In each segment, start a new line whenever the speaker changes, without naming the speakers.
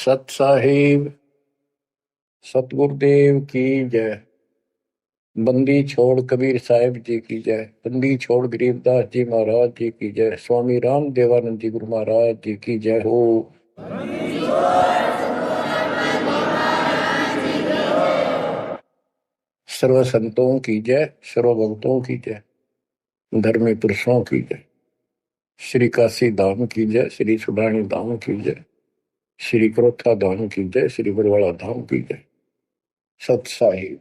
सत साहिब सतगुरुदेव की जय। बंदी छोड़ कबीर साहिब जी की जय। बंदी छोड़ गरीबदास जी महाराज जी की जय। स्वामी राम देवानंद जी गुरु महाराज जी की जय हो। सर्व संतों की जय, सर्व भक्तों की जय, धर्मी पुरुषों की जय। श्री काशी धाम की जय, श्री सुडानी धाम की जय, श्री क्रोथा धाम की जय, श्री बरवाड़ा धाम की जय। सत साहिब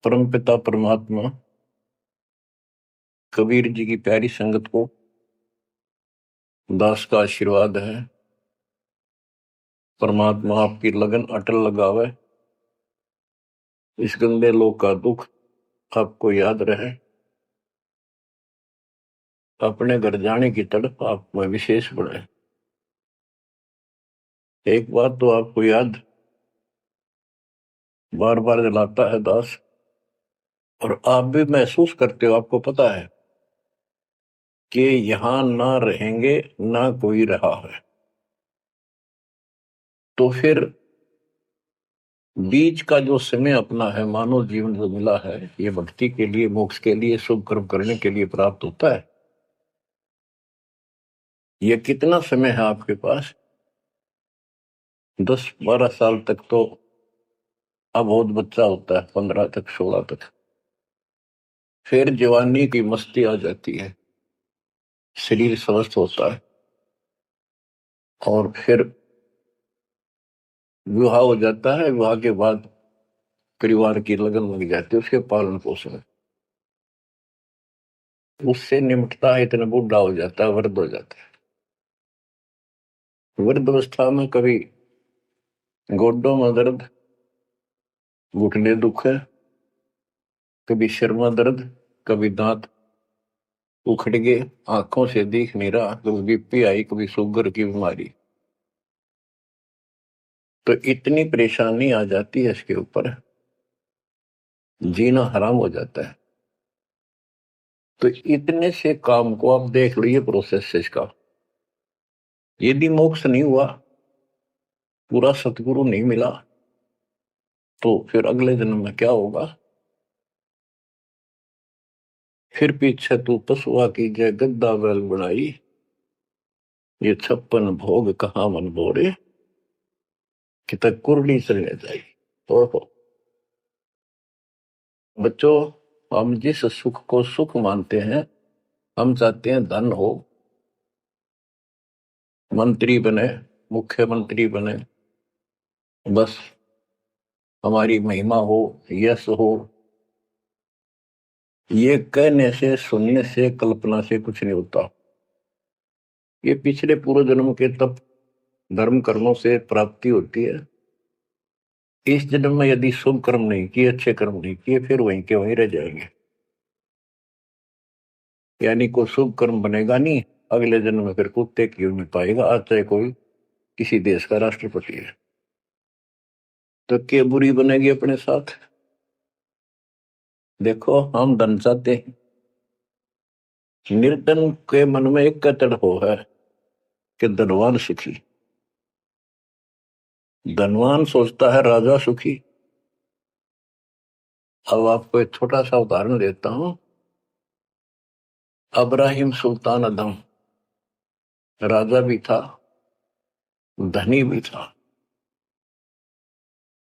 परमपिता परमात्मा कबीर जी की प्यारी संगत को दास का आशीर्वाद है। परमात्मा आपकी लगन अटल लगावे, इस गंदे लोक का दुख आपको याद रहे, अपने घर जाने की तड़प आप में विशेष बढ़े। एक बात तो आपको याद बार बार दिलाता है दास, और आप भी महसूस करते हो, आपको पता है कि यहां ना रहेंगे ना कोई रहा है, तो फिर बीच का जो समय अपना है, मानव जीवन जो मिला है, ये भक्ति के लिए, मोक्ष के लिए, शुभ कर्म करने के लिए प्राप्त होता है। ये कितना समय है आपके पास? 10-12 साल तक तो अब बहुत बच्चा होता है, 15 तक, 16 तक, फिर जवानी की मस्ती आ जाती है, शरीर स्वस्थ होता है, और फिर विवाह हो जाता है। विवाह के बाद परिवार की लगन लग जाती है, उसके पालन पोषण, उससे निमटता है, इतना बूढ़ा हो जाता है, वृद्ध हो जाता है। वृद्ध अवस्था में कभी गोड्डों में दर्द, घुटने दुख है, कभी सिर में दर्द, कभी दांत उखड़ गए, आंखों से दिख नहीं रहा, कभी बीपी आई, कभी शुगर की बीमारी, तो इतनी परेशानी आ जाती है, इसके ऊपर जीना हराम हो जाता है। तो इतने से काम को आप देख लो, ये प्रोसेस है इसका। यदि मोक्ष नहीं हुआ, पूरा सतगुरु नहीं मिला, तो फिर अगले जन्म में क्या होगा? फिर पीछे तू पशुआ की जय गद्दा बैल बनाई, ये 56 भोग कहाँ मन बोरे, कि तक कुरली चलने जाएगी। तो बच्चों, हम जिस सुख को सुख मानते हैं, हम चाहते हैं धन हो, मंत्री बने, मुख्यमंत्री बने, बस हमारी महिमा हो, यश हो। ये कहने से, सुनने से, कल्पना से कुछ नहीं होता। ये पिछले पूर्व जन्म के तप धर्म कर्मों से प्राप्ति होती है। इस जन्म में यदि शुभ कर्म नहीं किए, अच्छे कर्म नहीं किए, फिर वहीं के वहीं रह जाएंगे, यानी कोई शुभ कर्म बनेगा नहीं। अगले जन्म में फिर कुत्ते की में पाएगा, आज चाहे कोई किसी देश का राष्ट्रपति है, तो क्या बुरी बनेगी अपने साथ? देखो, हम धन चाहते हैं, निर्धन के मन में एक कतड़ हो है कि धनवान सुखी। धनवान सोचता है राजा सुखी। अब आपको एक छोटा सा उदाहरण देता हूं। अब्राहिम सुल्तान अदम राजा भी था, धनी भी था,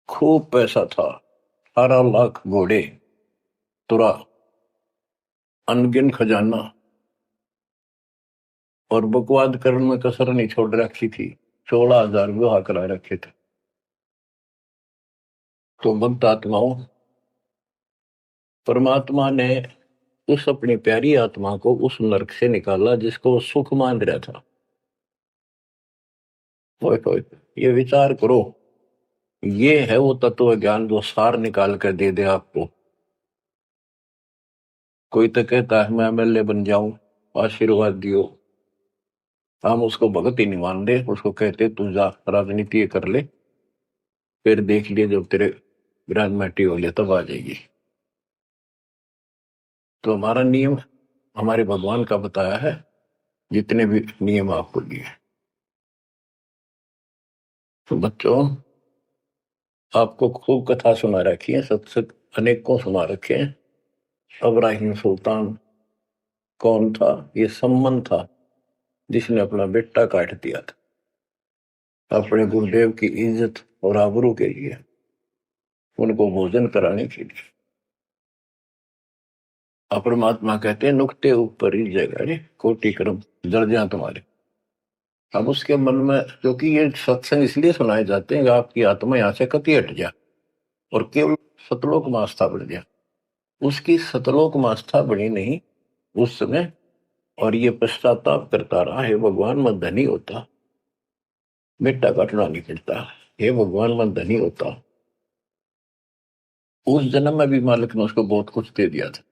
खूब पैसा था, 18 लाख घोड़े, तुरा, अनगिन खजाना, और बकवाद करने में कसर नहीं छोड़ रखी थी। 16,000 विवाह करा रखे थे। तो भक्त आत्माओं, परमात्मा ने उस अपनी प्यारी आत्मा को उस नरक से निकाला जिसको वो सुख मान रहा था। ये विचार करो, ये है वो तत्व ज्ञान जो सार निकाल कर दे दे आपको। कोई तो कहता है मैं एमएलए बन जाऊं, आशीर्वाद दियो, हम उसको भगत ही नहीं मान दे, उसको कहते तू जा राजनीति कर ले, फिर देख लिए जब तेरे ग्रांड हो ले तब आ जाएगी। तो हमारा नियम हमारे भगवान का बताया है, जितने भी नियम आपको दिए। तो बच्चों, आपको खूब कथा सुना रखी है, सत्संग अनेकों सुना रखे हैं। इब्राहिम सुल्तान कौन था? ये सम्मन था जिसने अपना बेटा काट दिया था अपने गुरुदेव की इज्जत और आबरू के लिए, उनको भोजन कराने के लिए। परमात्मा कहते हैं नुक्ते ऊपर ही जगह कोटि कर्म जड़ जा तुम्हारे। अब उसके मन में, क्योंकि ये सत्संग इसलिए सुनाए जाते हैं कि आपकी आत्मा यहां से कति हट जाए और केवल सतलोक में आस्था बढ़ जाए। उसकी सतलोक में आस्था बनी नहीं उस समय, और ये पश्चाताप करता रहा, हे भगवान मैं धनी होता, बेटा काटना नहीं पड़ता, हे भगवान मैं धनी होता। उस जन्म में भी मालिक ने उसको बहुत कुछ दे दिया था,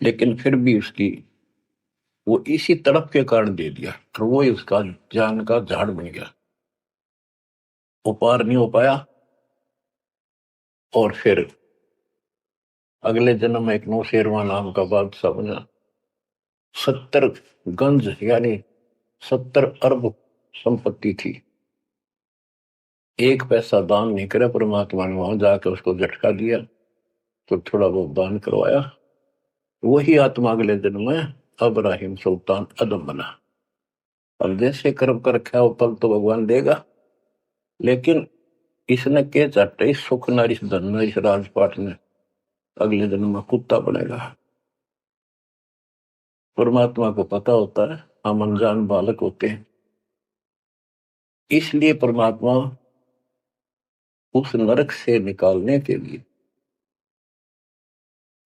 लेकिन फिर भी उसकी वो इसी तड़प के कारण दे दिया, और वो ही उसका जान का झाड़ बन गया, वो पार नहीं हो पाया। और फिर अगले जन्म में एक नौशेरवा नाम का बादशाह बना। 70 गंज यानी 70 अरब संपत्ति थी। एक पैसा दान नहीं करे, परमात्मा ने वहां जाकर उसको झटका दिया तो थोड़ा बहुत दान करवाया। वही आत्मा अगले जन्म में इब्राहिम सुल्तान अदम बना। अब जैसे कर्म कर रखा है वो फल तो भगवान देगा, लेकिन इसने के चाटे सुख न इस धन न इस राजपाट में अगले जन्म में कुत्ता बनेगा। परमात्मा को पता होता है हम अनजान बालक होते हैं, इसलिए परमात्मा उस नरक से निकालने के लिए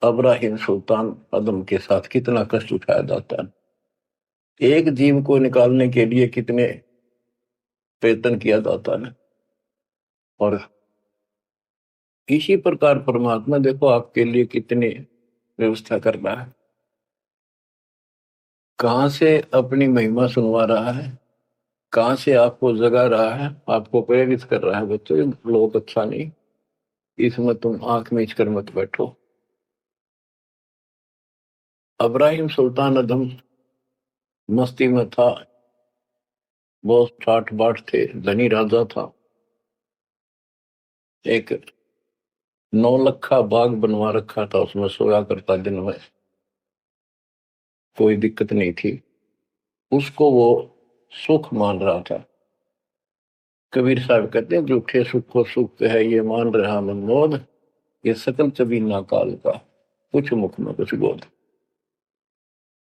इब्राहिम सुल्तान अदम के साथ कितना कष्ट उठाया जाता है। एक जीव को निकालने के लिए कितने प्रयत्न किया जाता है। और इसी प्रकार परमात्मा देखो आपके लिए कितनी व्यवस्था कर रहा है, कहां से अपनी महिमा सुनवा रहा है, कहां से आपको जगा रहा है, आपको प्रेरित कर रहा है। बच्चों ये लोग अच्छा नहीं, इसमें तुम आंख मीच कर मत बैठो। इब्राहिम सुल्तान अदम मस्ती में था, बहुत ठाठ बाट थे, धनी राजा था। एक 9 लखा बाग बनवा रखा था, उसमें सोया करता दिन में, कोई दिक्कत नहीं थी उसको, वो सुख मान रहा था। कबीर साहब कहते हैं झूठे सुख को सुख है ये मान रहा मनमोद, ये सकल चबीना काल का कुछ मुख में कुछ बोध।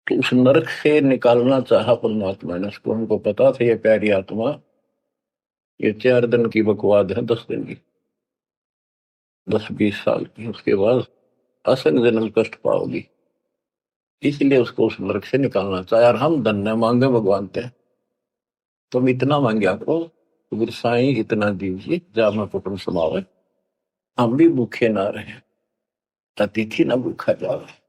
तो उस नरक से निकालना चाहा परमात्मा ने उसको, हमको पता था ये प्यारी आत्मा ये 4 दिन की बकवाद है, 10 दिन की, 10-20 साल की, उसके बाद असंग जन्म कष्ट पाओगी। इसलिए उसको उस नरक से निकालना चाहे। और हम धन्य मांगे भगवान थे, तुम इतना मांगे करो तो साईं इतना दीजिए जा मैं कुटुंब समावे, हम भी भूखे ना रहे, अतिथि ना भूखा जावे।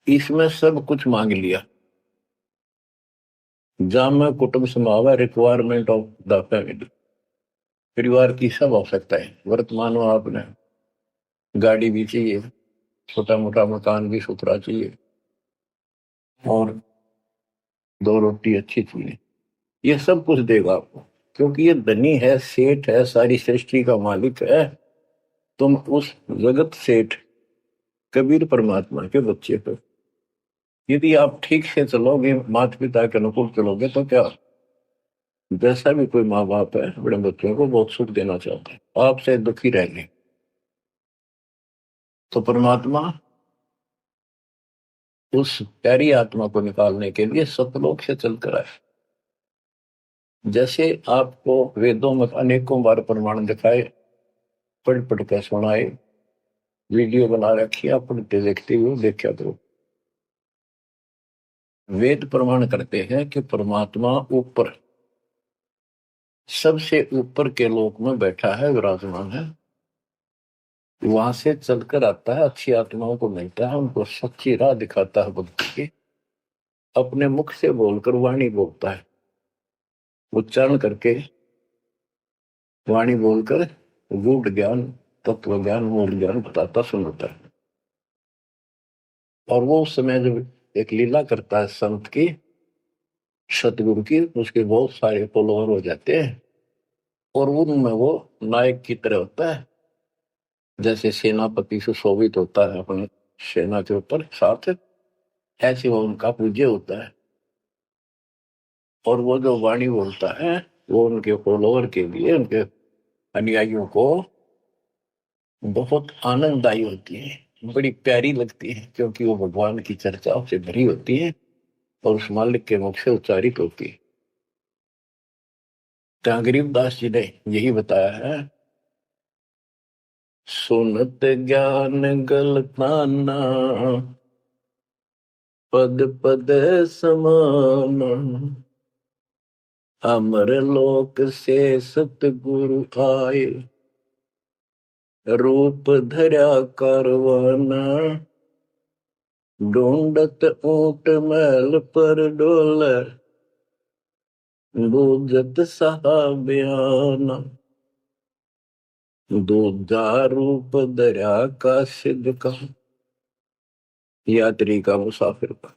इसमें सब कुछ मांग लिया। जहां में कुटुंब समावे रिक्वायरमेंट ऑफ द फैमिली, परिवार की सब आवश्यकता है। वर्तमान में आपने गाड़ी भी चाहिए, छोटा मोटा मकान भी सुथरा चाहिए, और 2 रोटी अच्छी चाहिए, ये सब कुछ देगा आपको, क्योंकि ये धनी है, सेठ है, सारी सृष्टि का मालिक है। तुम उस जगत सेठ कबीर परमात्मा के बच्चे हो। यदि आप ठीक से चलोगे, माता पिता के अनुकूल चलोगे, तो क्या, जैसा भी कोई माँ बाप है अपने बच्चों को बहुत सुख देना चाहते हैं, आपसे दुखी रहेंगे। तो परमात्मा उस प्यारी आत्मा को निकालने के लिए सतलोक से चलकर आए। जैसे आपको वेदों में अनेकों बार प्रमाण दिखाए, पढ़ पढ़ कर सुनाए, वीडियो बना रखी है, आप पढ़ते देखते हुए देखा करो। वेद प्रमाण करते हैं कि परमात्मा ऊपर, सबसे ऊपर के लोक में बैठा है, विराजमान है, वहां से चलकर आता है, अच्छी आत्माओं को मिलता है, उनको सच्ची राह दिखाता है बुद्धि की, अपने मुख से बोलकर वाणी बोलता है, उच्चारण करके वाणी बोलकर गूढ़ ज्ञान, तत्व ज्ञान, मूल ज्ञान बताता सुनाता है। और वो उस समय जब एक लीला करता है संत की, सतगुरु की, उसके बहुत सारे फॉलोअर हो जाते हैं और उनमें वो नायक की तरह होता है, जैसे सेनापति सुशोभित होता है अपने सेना के ऊपर साथ, ऐसे वो उनका पूज्य होता है। और वो जो वाणी बोलता है वो उनके फॉलोअर के लिए, उनके अनुयायियों को बहुत आनंददायी होती है, बड़ी प्यारी लगती है, क्योंकि वो भगवान की चर्चाओं से भरी होती है और उस मालिक के मुख से उच्चारित होती है। तो गरीबदास जी ने यही बताया है, सुनत ज्ञान गलताना, पद पद समान, अमर लोक से सतगुरु आए, रूप धरा करवाना, ढूंढत ऊंट महल पर डोले, बूझत साहबियाना, दूजा रूप धरा का सिद्ध का, यात्री का, मुसाफिर का,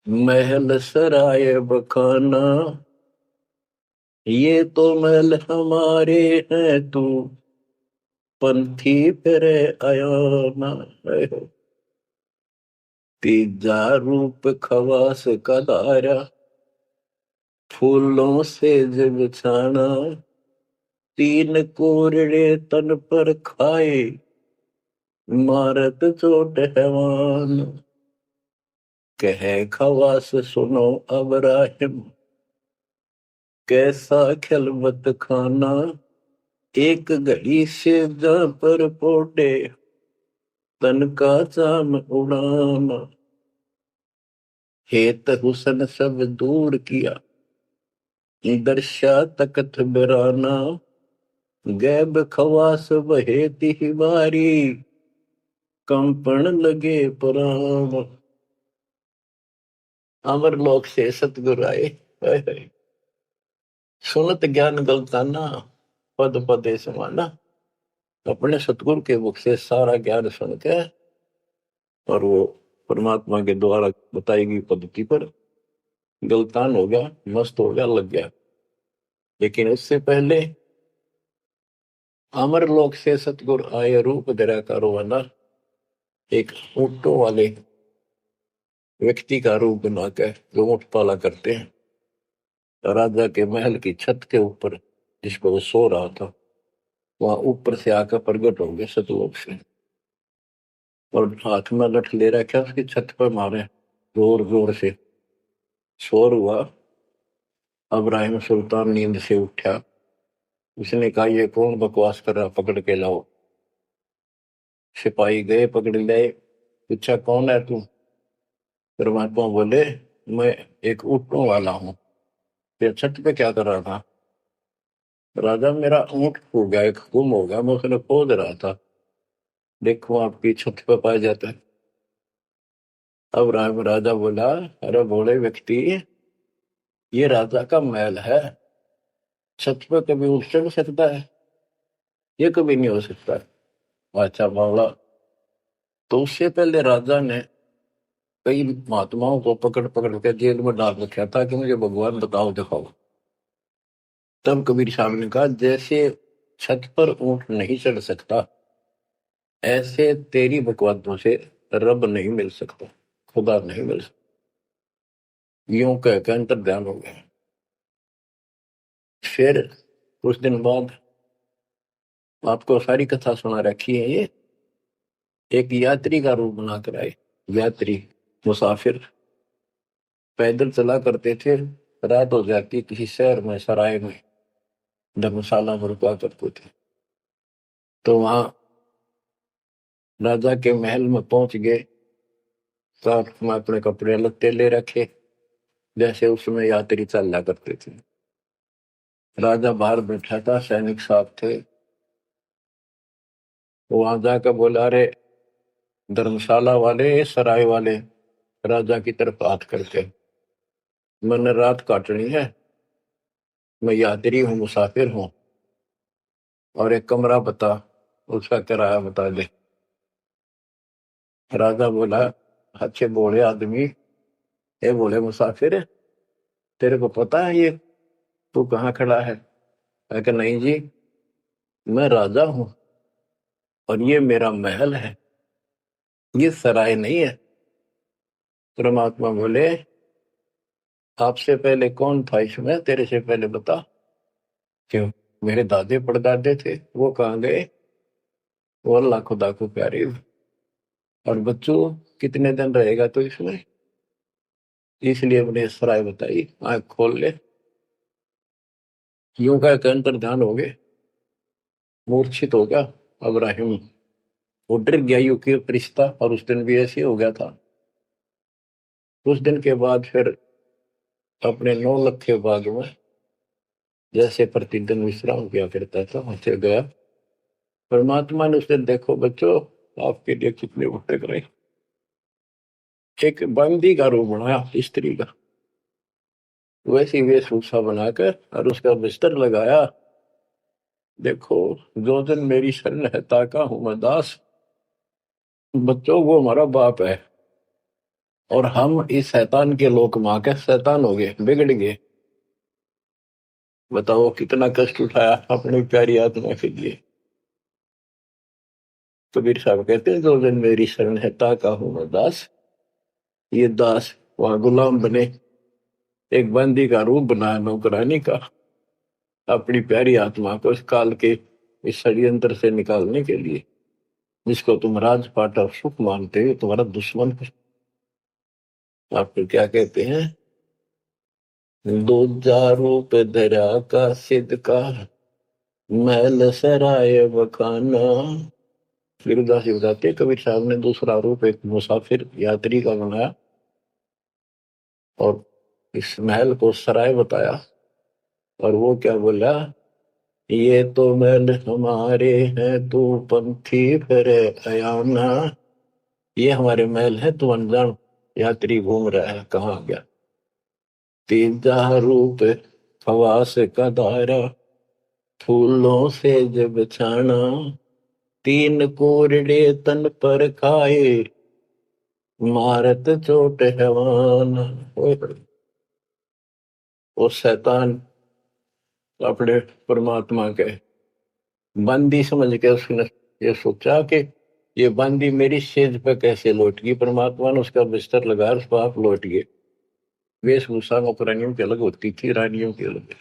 महल सराय बखाना, ये तो महल हमारे हैं, तू पंथी फिरे आयाना। तीजा रूप खवास का धारा, फूलों से जग छाना, तीन कोरड़े तन पर खाए, मारत चोट हैवान, कहे खवास सुनो अब राहिम, कैसा खिलवत खाना, एक घड़ी से जा पर पोटे, तन का चाम उड़ाना, हेत हुसन सब दूर किया, दर्शा तकत बिराना, गैब खवास बहे तिहवारी, कंपन लगे पुराण, अमर लोक से सतगुरु आए, हाय हाय। सुनत ज्ञान गलताना, पद पदे समाना, अपने सतगुरु के मुख से सारा ज्ञान सुन के और वो परमात्मा के द्वारा बताई गई पद्धति पर गलतान हो गया, मस्त हो गया, लग गया। लेकिन इससे पहले अमर लोक से सतगुरु आए, रूप धरा करवाना, एक ऊंटों वाले व्यक्ति का रूप बनाकर जो ऊंट पाला करते हैं, राजा के महल की छत के ऊपर जिस पर वो सो रहा था, वहां ऊपर से आकर प्रकट हो गए सतलोक से, और हाथ में लठ ले रखा, उसकी छत पर मारे जोर जोर से, शोर हुआ। अब्राहिम सुल्तान नींद से उठा, उसने कहा ये कौन बकवास कर रहा, पकड़ के लाओ। सिपाही गए, पकड़ लाए, पूछा कौन है तू। परमात्मा बोले मैं एक ऊँटों वाला हूँ, फिर छत पे क्या कर रहा था। राजा मेरा ऊँट खो गया, एक गुम हो गया, मैं उसने खोज रहा था, देखो आपकी छत पे पाया जाता है। अब राजा बोला अरे भोले व्यक्ति, ये राजा का महल है, छत पे कभी उठ चढ़ सकता है, ये कभी नहीं हो सकता। अच्छा मामला, तो उससे पहले राजा ने कई महात्माओं को पकड़ पकड़ के जेल में डाल रखा था कि मुझे भगवान बताओ दिखाओ। तब कबीर साहब ने कहा जैसे छत पर ऊंट नहीं चढ़ सकता, ऐसे तेरी बकवादों से रब नहीं मिल सकता, खुदा नहीं मिल सकता। यूं कहकर अंतर ध्यान हो गया। फिर कुछ दिन बाद, आपको सारी कथा सुना रखी है, ये एक यात्री का रूप बनाकर आए। यात्री, मुसाफिर, पैदल चला करते थे, रात हो जाती किसी शहर में, सराय में, धर्मशाला में रुका करते थे। तो वहां राजा के महल में पहुंच गए, साथ में अपने कपड़े लत्ते ले रखे, जैसे उसमें यात्री चला करते थे। राजा बाहर बैठा था, सैनिक साहब थे, वहां जाकर बोला अरे धर्मशाला वाले, सराय वाले, राजा की तरफ हाथ करके, मैंने रात काटनी है, मैं यात्री हूँ, मुसाफिर हूँ, और एक कमरा बता, उसका किराया बता दे। राजा बोला अच्छे बोले आदमी, ये बोले मुसाफिर, तेरे को पता है ये तू कहाँ खड़ा है? मैं कहा नहीं जी, मैं राजा हूं और ये मेरा महल है, ये सराय नहीं है। परमात्मा बोले आपसे पहले कौन था इसमें, तेरे से पहले बता। क्यों? मेरे दादे परदादे थे, वो कहाँ गए? वो अल्लाह खुदा को प्यारे। और बच्चों कितने दिन रहेगा तो इसमें, इसलिए मैंने सराय बताई, आंख खोल ले। यूं कह के अंतर ध्यान हो गए, मूर्छित हो गया अब्राहिम। वो डर गया यू के रिश्ता, और उस दिन भी ऐसे हो गया था। उस दिन के बाद फिर अपने 9 लाख के बाग में जैसे प्रतिदिन विश्राम किया करता था वहां गया। परमात्मा ने उस दिन, देखो बच्चों आपके लिए कितने भटक रहे, एक बंदी का रूप बनाया स्त्री का, वैसी वेशभूषा बनाकर और उसका बिस्तर लगाया। देखो जो दिन मेरी शरण है ताका हूं मैं दास। बच्चों वो हमारा बाप है, और हम इस शैतान के लोक मां के शैतान हो गए, बिगड़ गए। बताओ कितना कष्ट उठाया अपनी प्यारी आत्मा के लिए। कबीर साहब कहते हैं जो दिन मेरी शरण है ताका हूं मैं दास। ये दास वहां गुलाम बने, एक बंदी का रूप बनाया नौकरानी का, अपनी प्यारी आत्मा को इस काल के इस षड्यंत्र से निकालने के लिए। जिसको तुम राजपाट और सुख मानते हो तुम्हारा दुश्मन है। आपको क्या कहते हैं? दूजा रूप धरा का सिद्ध का, महल सराय बखाना। फिर उदासी बताते कबीर साहब ने दूसरा रूप एक मुसाफिर यात्री का बनाया और इस महल को सराय बताया। और वो क्या बोला, ये तो महल हमारे हैं तू पंथी फिर अयाना। ये हमारे महल है, तू अनजान यात्री घूम रहा है, कहाँ गया? तीजा रूप खवास का दायरा, फूलों से जब छाना। तीन कोरडे तन पर खाए, मारत चोट हैवान। वो शैतान अपने परमात्मा के बंदी समझ के उसने ये सोचा कि ये बंदी मेरी सेज पे कैसे लौट गई। परमात्मा ने उसका बिस्तर लगाया, उस पर आप लौट गए। वेशभूषा नौकरानियों की अलग होती थी, रानियों की अलग।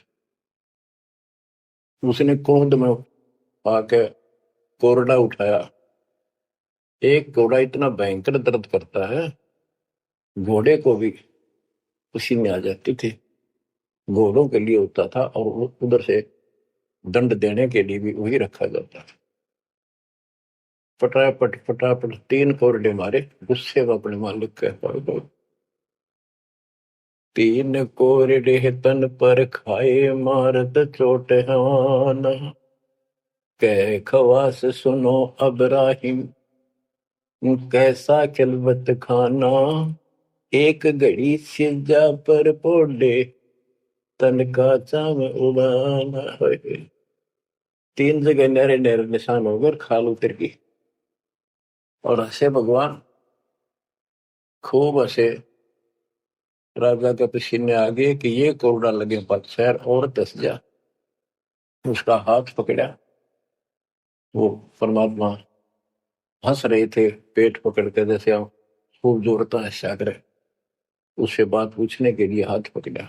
उसने कोंद में आके कोरडा उठाया। एक घोड़ा इतना भयंकर दर्द करता है, घोड़े को भी पसीने आ जाती थी। घोड़ों के लिए होता था और उधर से दंड देने के लिए भी वही रखा जाता था। फटाफट फटाफट 3 कोरडे मारे, गुस्से में अपने मालिक के पास। 3 कोरडे तन पर खाए, मारत चोट हवाना। कह खवास सुनो अब्राहिम, कैसा खिलवत खाना। एक घड़ी सिजा पर पोडे, तन का चाम उड़ाना। 3 जगह नहरे नहरे निशान हो गए, खाल उतर गई। और हंसे भगवान, खूब हंसे। राजा के पसीने आ गए कि ये कोरडा लगे पत्थर और दस जा। उसका हाथ पकड़ा, वो परमात्मा हंस रहे थे पेट पकड़ के, जैसे हम खूब जोरता है सागर। उससे बात पूछने के लिए हाथ पकड़ा।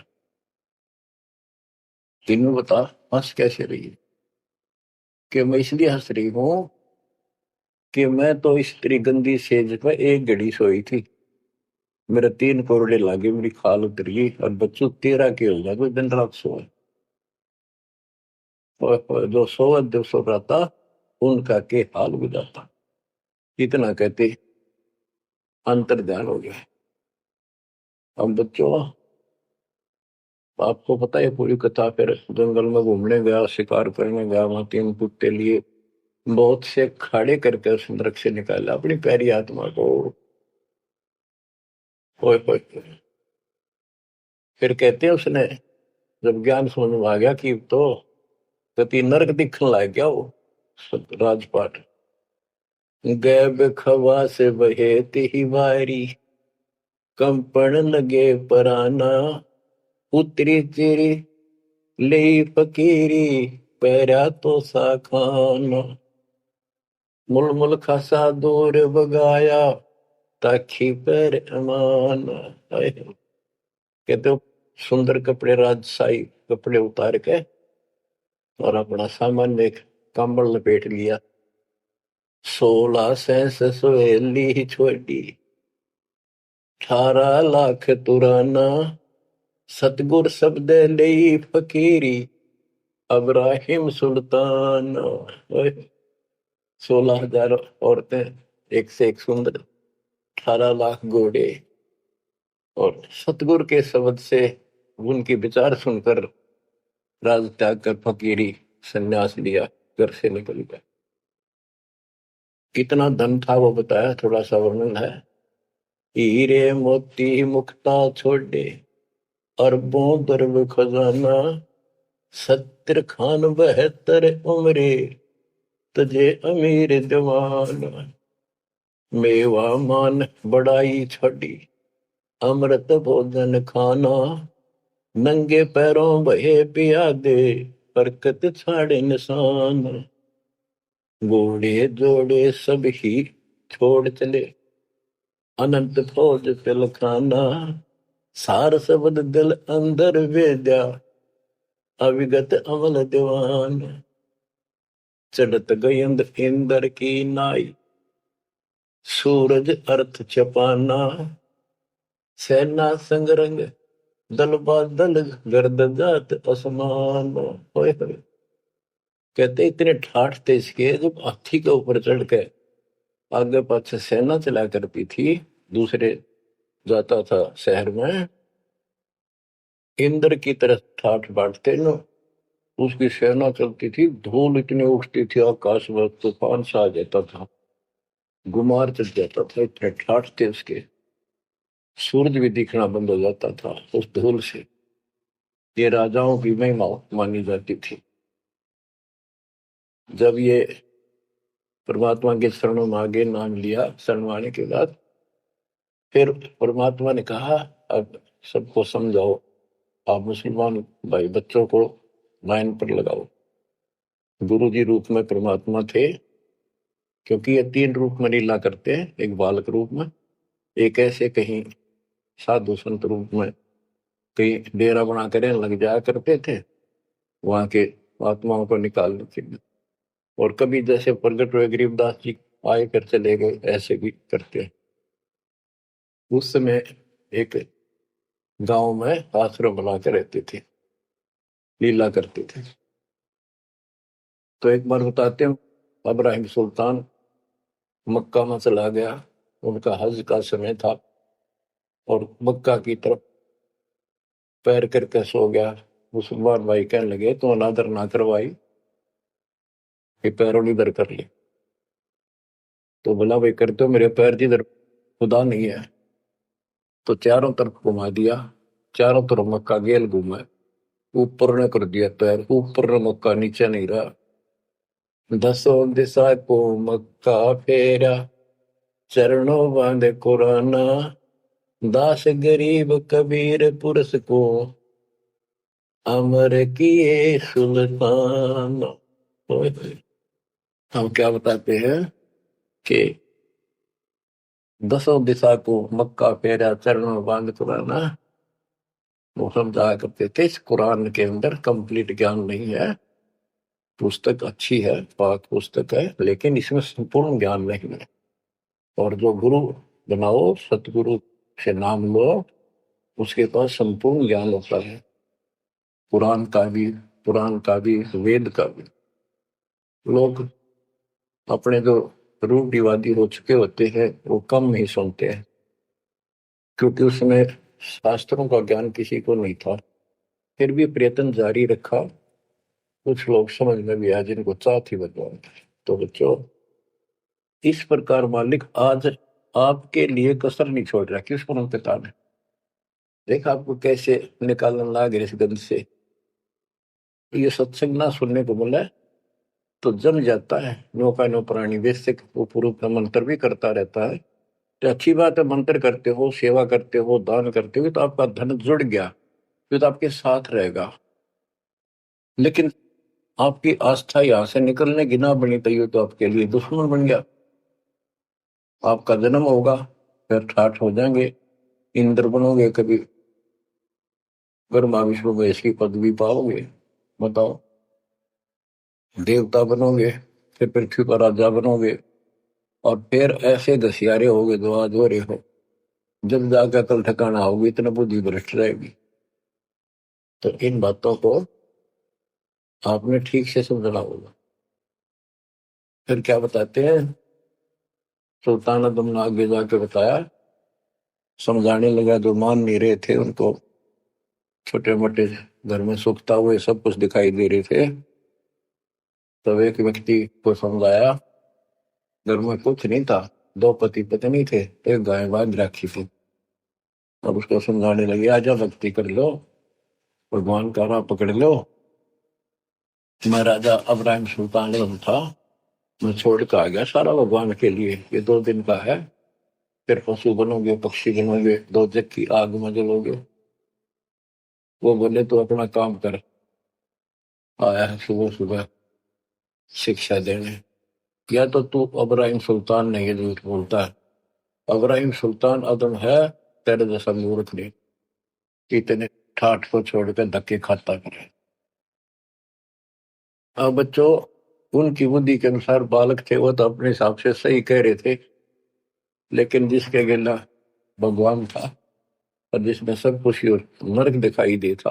तीनों बता हंस कैसे रही है? कि मैं इसलिए हंस रही हूं कि मैं तो इस तेरी गंदी सेज पर एक घड़ी सोई थी, मेरे 3 कोरडे लागे, मेरी खाल उतर गई, और बच्चों तेरा के हो जाए दिन रात सोए। और जो सोवत जो सो रहा उनका के हाल गुजारता। इतना कहते अंतर ध्यान हो गया। अब बच्चों आपको पता है पूरी कथा। फिर जंगल में घूमने गया, शिकार करने गया, वहां 3 कुत्ते लिए, बहुत से खाड़े करके उस नरक से निकाला अपनी प्यारी आत्मा को। ओए होए। फिर कहते हैं उसने जब ज्ञान समझ में आ गया कि तो गति नरक दिखने लग गया वो राजपाट। गैब खवा से बहे ही वारी, कंपन लगे पराना। उतरी तेरी ले फकीरी पैरा तो सा खाना मुल मुल खासा दूर बगाया ताखी पैर अमान। कहते हो सुंदर कपड़े राजशाही कपड़े उतार के और अपना सामान्य एक कंबल लपेट लिया। 16 सेंस सवेली छोड़ी 18 लाख तुराना सतगुर शब्द ले फकीरी अब्राहिम सुल्तान। 16,000 औरतें एक से एक सुंदर 18 लाख घोड़े और सतगुरु के शब्द से उनके विचार सुनकर राज त्याग कर फकीरी संन्यास लिया, घर से निकल गया। कितना धन था वो बताया, थोड़ा सा वर्णन है। हीरे मोती मुक्ता छोड़े अरबों दरब खजाना 70 खान 72 उम्रे तुझे अमीर दीवाना मेवा मान बड़ाई छोड़ी अमृत भोजन खाना नंगे पैरों बहे पिया दे बरकत छाड़े निशान घोड़े जोड़े सब ही छोड़ चले अनंत फौज पिल खाना सार शब्द दिल अंदर वेद्या अविगत अमल दीवान चढ़त गयंद इंदर की नाई सूरज अर्थ छपाना सेना संगरंग दल बादल गर्द जात असमान। कहते इतने ठाठ थे इसके जब हाथी के ऊपर चढ़ के आगे पाछे सेना चला करती थी, दूसरे जाता था शहर में, इंद्र की तरह ठाठ बांटते न उसकी सेना चलती थी, धूल इतनी उठती थी आकाश में तूफान सा आ जाता था, गुमार चढ़ जाता था, इतने ठाठ थे उसके। सूरज भी दिखना बंद हो जाता था उस धूल से। ये राजाओं की महिमा मानी जाती थी। जब ये परमात्मा के शरणों में आगे नाम लिया, शरण आने के बाद फिर परमात्मा ने कहा अब सबको समझाओ, आप मुसलमान भाई बच्चों को लाइन पर लगाओ। गुरु जी रूप में परमात्मा थे, क्योंकि ये 3 रूप में लीला करते हैं, एक बालक रूप में, एक ऐसे कहीं साधु संत रूप में कहीं डेरा बना कर लग जाया करते थे वहां के आत्माओं को निकालने के लिए, और कभी जैसे प्रगट हुए गरीबदास जी आए कर चले गए, ऐसे भी करते हैं। उस समय एक गांव में आश्रम बना के रहते थे, लीला करते थे। तो एक बार बताते हैं, अब्राहिम सुल्तान मक्का में चला गया, उनका हज का समय था, और मक्का की तरफ पैर करके सो गया। मुसलमान भाई कहने लगे तो अनादर ना करवाई कि पैरों इधर कर ले। तो बोला भाई करते हो, मेरे पैर जिधर खुदा नहीं है। तो चारों तरफ घुमा दिया, चारों तरफ मक्का गेल घूमा, ऊपर ने कर दिया पैर, ऊपर ने मक्का नीचे नहीं रहा। 10 दिशा को मक्का फेरा चरणों बांधे कुराना दास गरीब कबीर पुरुष को अमर किए सुल्तान। हम क्या बताते हैं कि 10 दिशा को मक्का फेरा चरणों बांध कुराना, वो समझाया करते थे। इस कुरान के अंदर कंप्लीट ज्ञान नहीं है, पुस्तक अच्छी है, पाक पुस्तक है, लेकिन इसमें संपूर्ण ज्ञान नहीं है। और जो गुरु बनाओ, सतगुरु से नाम लो, उसके पास संपूर्ण ज्ञान होता है, पुराण का भी वेद का भी। लोग अपने जो रूढ़िवादी हो चुके होते हैं वो कम ही सुनते हैं, क्योंकि उसमें शास्त्रों का ज्ञान किसी को नहीं था। फिर भी प्रयत्न जारी रखा, कुछ लोग समझ में भी आया जिनको चाह थी भगवान। तो बच्चों, इस प्रकार मालिक आज आपके लिए कसर नहीं छोड़ रहा। किस पर पिता ने देखा आपको कैसे निकालने लगा इस गंध से। ये सत्संग ना सुनने को मिला तो जम जाता है, नौका नो प्राणी वैसे वो पूर्व का मंत्र भी करता रहता है। तो अच्छी बात है, मंत्र करते हो, सेवा करते हो, दान करते हो, तो आपका धन जुड़ गया, जो तो आपके साथ रहेगा। लेकिन आपकी आस्था यहां से निकलने की ना बनी तो ये तो आपके लिए दुश्मन बन गया। आपका जन्म होगा, फिर ठाठ हो जाएंगे, इंद्र बनोगे, कभी ब्रह्मा विष्णु महेश की पदवी पाओगे, बताओ, देवता बनोगे, फिर पृथ्वी पर राजा बनोगे, और फिर ऐसे घसियारे होगे जो आज हो रहे हो। जब जाकर कल ठिकाना होगी, इतना बुद्धि भ्रष्ट रहेगी। तो इन बातों को आपने ठीक से समझना होगा। फिर क्या बताते हैं, सुल्तान आदम ने आगे जाके बताया, समझाने लगा, जो मान नहीं रहे थे उनको छोटे मोटे घर में सुखता हुए सब कुछ दिखाई दे रहे थे। तब एक व्यक्ति को समझाया, घर में कुछ नहीं था, दो पति पत्नी थे, एक गाय बांध रखी थी। अब उसको समझाने लगे, आजा भक्ति कर लो, भगवान का राह पकड़ लो। मैं राजा अब्राहिम सुल्तान था, मैं छोड़ के आ गया सारा भगवान के लिए, ये 2 दिन का है, फिर पशु बनोगे, पक्षी बनोगे, दो जग की आग में जलोगे। वो बोले तो अपना काम कर, आया है सुबह सुबह शिक्षा देने। या तो तू अब्राहिम सुल्तान नहीं, झूठ बोलता है। अब्राहिम सुल्तान आदम है, तेरे जैसा मूर्ख नहीं, इतने ठाठ को छोड़कर धक्के खाता करे। अब बच्चों, उनकी बुद्धि के अनुसार बालक थे, वो तो अपने हिसाब से सही कह रहे थे। लेकिन जिसके गिला भगवान था, और जिसमें सब कुछ नर्क दिखाई देता,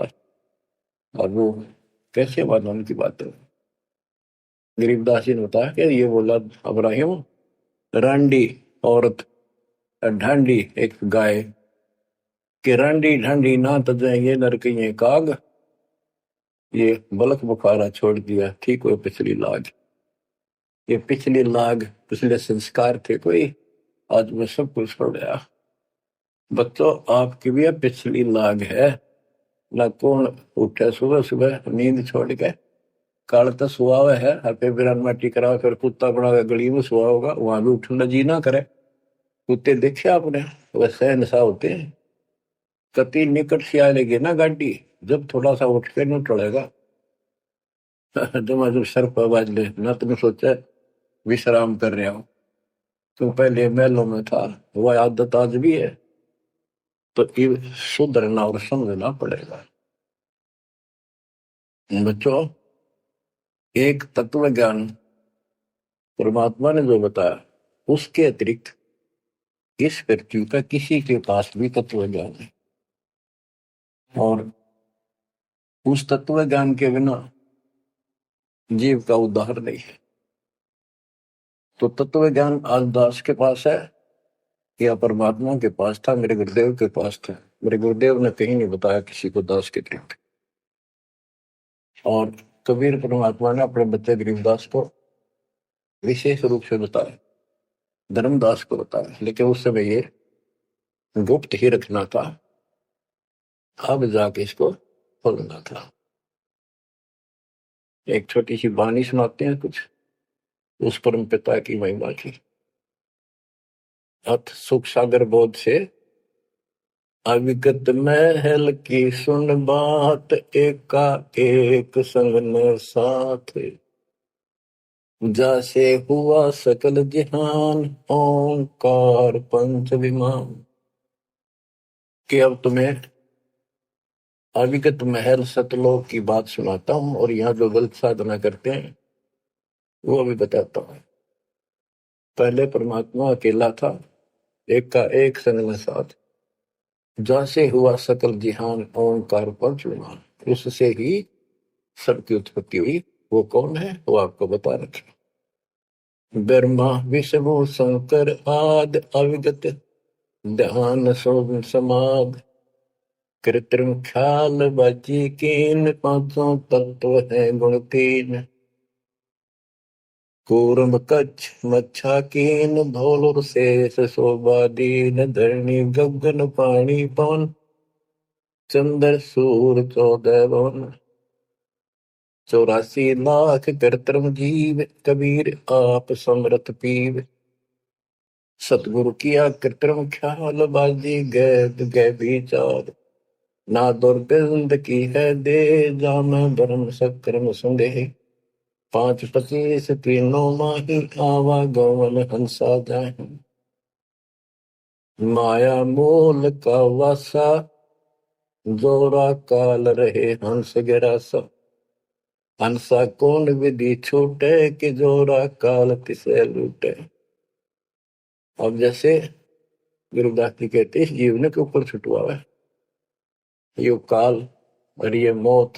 और वो कैसे माना उनकी बातें। गरीबदास जी ने बताया कि ये बोला अब्राहिम, रांडी औरत, ढांडी एक गाय, कि रांडी ढांडी ना तजे ये नरक ये काग, ये बलक बुखारा छोड़ दिया, ठीक हुए पिछली लाग। ये पिछली लाग, पिछले संस्कार थे कोई, आज मैं सब कुछ छोड़ गया। बच्चों, आपकी भी पिछली लाग है ना। कौन उठे सुबह सुबह नींद छोड़ के, काल तो सुहा हुआ है, हल्के बिरान माटी करा, फिर कुत्ता बना के गली में सुहा होगा, वहां भी उठना जी ना करे। कुत्ते देखे आपने, वैसे नशा होते हैं। कति निकट से आ लेगी ना गाड़ी, जब थोड़ा सा उठ के न टलेगा, जब सर पर बाज ले ना, तुमने सोचा विश्राम कर रहे हो, तुम पहले महलों में था, वह आदत आज भी है। तो ये सुधरना और समझना पड़ेगा। बच्चों, एक तत्व ज्ञान परमात्मा ने जो बताया, उसके अतिरिक्त इस पृथ्वी का किसी के पास भी तत्व ज्ञान है, और उस तत्व ज्ञान के बिना जीव का उद्धार नहीं है। तो तत्व ज्ञान आज दास के पास है या परमात्मा के पास था, मेरे गुरुदेव के पास था। मेरे गुरुदेव ने कहीं नहीं बताया किसी को दास के अतिरिक्त। और कबीर परमात्मा ने अपने बच्चे गरीबदास को विशेष रूप से बताया, धर्मदास को बताया, लेकिन उस समय ये गुप्त ही रखना था, अब जाके इसको खोलना था। एक छोटी सी वाणी सुनाते हैं कुछ उस परम पिता की महिमा की। अथ सुख सागर बोध से अविगत महल की सुन बात, एका एक संग न साथ, जैसे हुआ सकल जहान, ओंकार पंच विमान। कि अब तुम्हें अविगत महल सतलोक की बात सुनाता हूं, और यहाँ जो गलत साधना करते हैं वो अभी बताता हूं। पहले परमात्मा अकेला था, एक का एक संग में साथ, जैसे हुआ सकल जिहान, ओंकार पंच विमान, उससे ही सबकी उत्पत्ति हुई। वो कौन है, वो आपको बता रखे। ब्रह्मा विष्णु शंकर आदि, अविगत ध्यान समाध, कृत्रिम ख्याल बाजी कीन, पांचों तत्व है गुण तीन, कूर्म कच्छ मच्छा कीन, धौल शेष शोभा दीन, धरणी गगन पानी पवन, चंद्र सूर 14 भवन, 84 लाख कृत्रिम जीव, कबीर आप समरथ पीव, सतगुरु किया कृत्रिम ख्याल, बाजी गैद गै विचार, ना दुर्गंध की है दे, जाम भरम सकरम संदेह। 5:25 तीनों माही, आवा गवन हंसा जाए। माया मोल का वासा, जोरा काल रहे हंस गिरासा। हंसा कौन विधि छूटे, कि जोरा काल तिसे लूटे। अब जैसे गुरुदास जी कहते हैं, इस जीवन के ऊपर छुटवा है ये काल और ये मौत,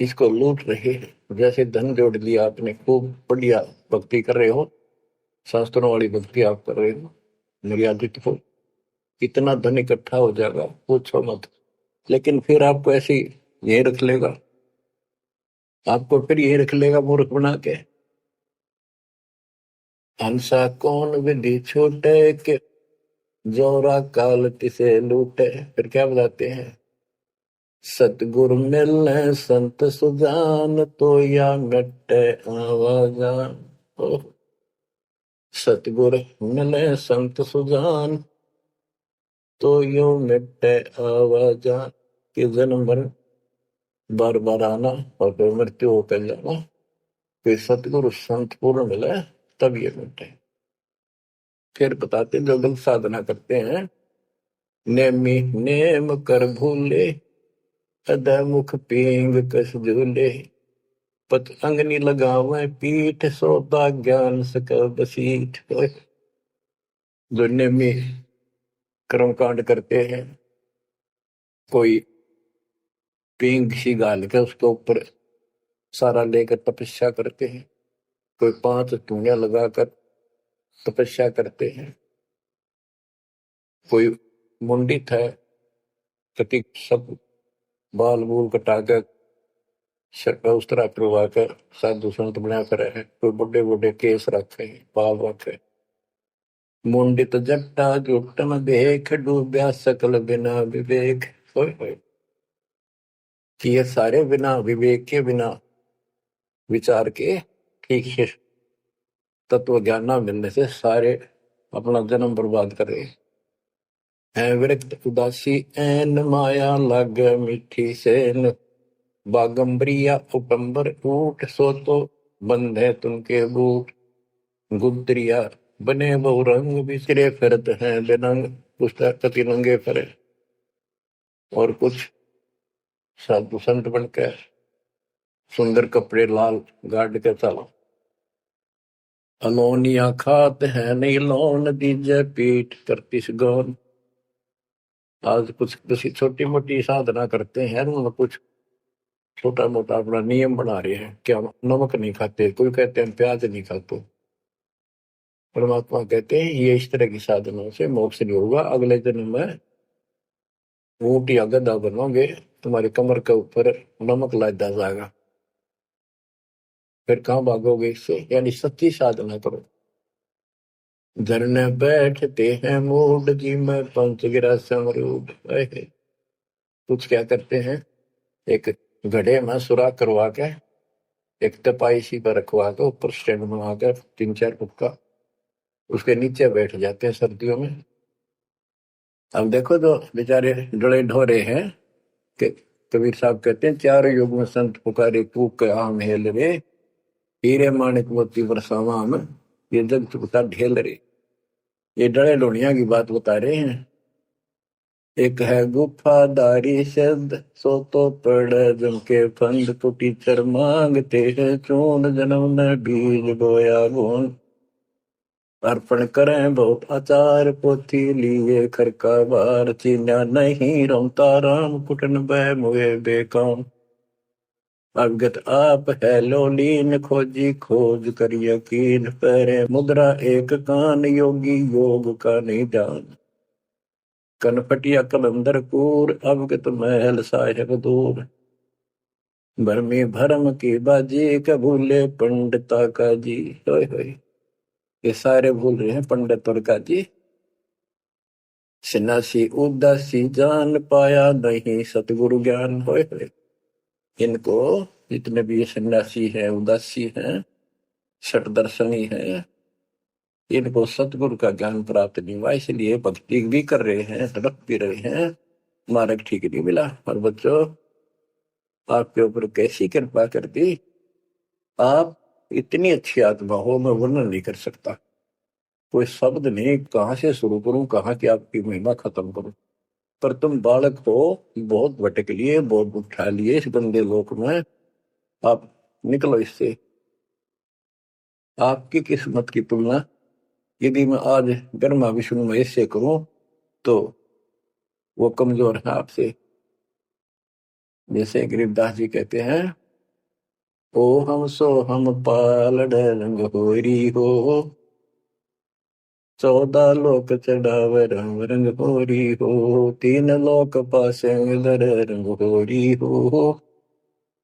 इसको लूट रहे हैं। जैसे धन जोड़ लिया आपने, खूब बढ़िया भक्ति कर रहे हो, शास्त्रों वाली भक्ति आप कर रहे हो, मर्यादित हो, इतना धन इकट्ठा हो जाएगा पूछो मत। लेकिन फिर आपको ऐसी यही रख लेगा, आपको फिर यही रख लेगा मूर्ख बना के। हंसा कौन विधि छूटे, के जोरा काल तिसे लूटे। फिर क्या बताते हैं, सतगुरु मिलने संत सुजान, तो या मिटे आवाजान। सतगुरु मिले संत सुजान, तो यो मिटे आवाजान। कि जन्म भर बार बार आना और फिर मृत्यु होकर जाना, फिर सतगुरु संत पूर्ण मिले तब ये मिटे। फिर बताते जो गलत साधना करते हैं, नेमी नेम कर भूले, अदा मुख पींग कस झूले। पत अंगनी लगावे पीठ, सोता ज्ञान सक बसीठ। जो नेमी कर्म कांड करते हैं, कोई पींग सी गाल के उसके ऊपर सारा लेकर तपस्या करते हैं, कोई 5 धूनिया लगाकर तपस्या करते हैं, कोई मुंडित है, कति सब बाल बूल कटाकर सर पर उस तरह करवा कर साधु संत बना कर है, कोई बड़े बड़े केस रखे पाव रखे। मुंडित जट्टा जुटन देख, डूब्या सकल बिना विवेक। होय होय, कि ये सारे बिना विवेक के, बिना विचार के, ठीक से तत्व ज्ञान न मिलने से सारे अपना जन्म बर्बाद कर रहे हैं। विरक्त उदासी ऐन, माया लग मीठी सेन। बागंबरिया उपंबर ऊट, सो तो बंधे तुमके बूट। गुदरिया बने बहु रंग, बिसरे फिरत हैं बेनंग। पुस्तक कति नंगे फिरे, और कुछ साधु संत बनकर सुंदर कपड़े लाल गाड़ के चलो। अलोनिया खात है नहीं लोन, दीजे पीठ करती गौन। आज कुछ किसी छोटी मोटी साधना करते हैं, उनमें कुछ छोटा मोटा अपना नियम बना रहे हैं, क्या नमक नहीं खाते, कोई कहते हैं प्याज नहीं खाते। परमात्मा कहते हैं ये इस तरह की साधनों से मोक्ष नहीं होगा, अगले जन्म में ऊंट या गधा बनोगे, तुम्हारी कमर के ऊपर नमक लादा जाएगा। फिर कहां भागोगे इससे, यानी सच्ची साधना करो। धरने बैठते हैं मूड, जी में पंच गिरा समरूप। कुछ क्या करते हैं, एक घड़े में सुराख करवा के, एक तपाई सी पर रखवा के, ऊपर स्टैंड बना कर 3-4 फुट का, उसके नीचे बैठ जाते हैं सर्दियों में। अब देखो जो बेचारे डरे ढोरे हैं, कि कबीर साहब कहते हैं, 4 युग में संत पुकारे, कूक के आम हेल रे। हीरे माणिक मोती बरसावा हम, ये जग चुकता ढेल रे। ये डरे ढोनिया की बात बता रहे हैं। एक है गुफादारी शब्द, सो तो पड़ जम के फंद। तो टीचर मांगते हैं चून, जन्म ने बीज बोया गुण। अर्पण करें बहुत आचार, पोथी लिए खरका बार। चीन्या नहीं रमता राम, कुटन बह मुए बेकाम। अवगत आप है लोलीन, खोजी खोज कर यकीन। पहरे मुद्रा एक कान, योगी योग का नहीं जान। कनपटिया कलंदर कूर, अवगत महल साहेब दूर। भरमी भरम की बाजी, कबूले पंडिता का जी। होय होय, ये सारे भूल रहे हैं पंडित और का जी। सन्यासी उदासी जान, पाया नहीं सतगुरु ज्ञान। होय होय, इनको जितने भी सन्यासी हैं, उदासी हैं, शट दर्शनी हैं, इनको सतगुरु का ज्ञान प्राप्त नहीं हुआ, इसलिए भक्ति भी कर रहे हैं, तड़प भी रहे हैं, मार्ग ठीक नहीं मिला। और बच्चों, आपके ऊपर कैसी कृपा कर दी। आप इतनी अच्छी आत्मा हो, मैं वर्णन नहीं कर सकता। कोई शब्द नहीं, कहाँ से शुरू करूं, कहाँ की आपकी महिमा खत्म करूं। पर तुम बालक हो, बहुत भटक लिए, बहुत उठा लिए इस गंदे लोक में। आप निकलो इससे। आपकी किस्मत की तुलना यदि मैं आज ब्रह्मा विष्णु महेश से करूं तो वो कमजोर है आपसे। जैसे गरीबदास जी कहते हैं, ओ हम सो हम पालड़ रंग होरी हो, 14 लोक चढ़ाव रंग रंग होरी हो, 3 लोक पासे दर रंग होरी हो,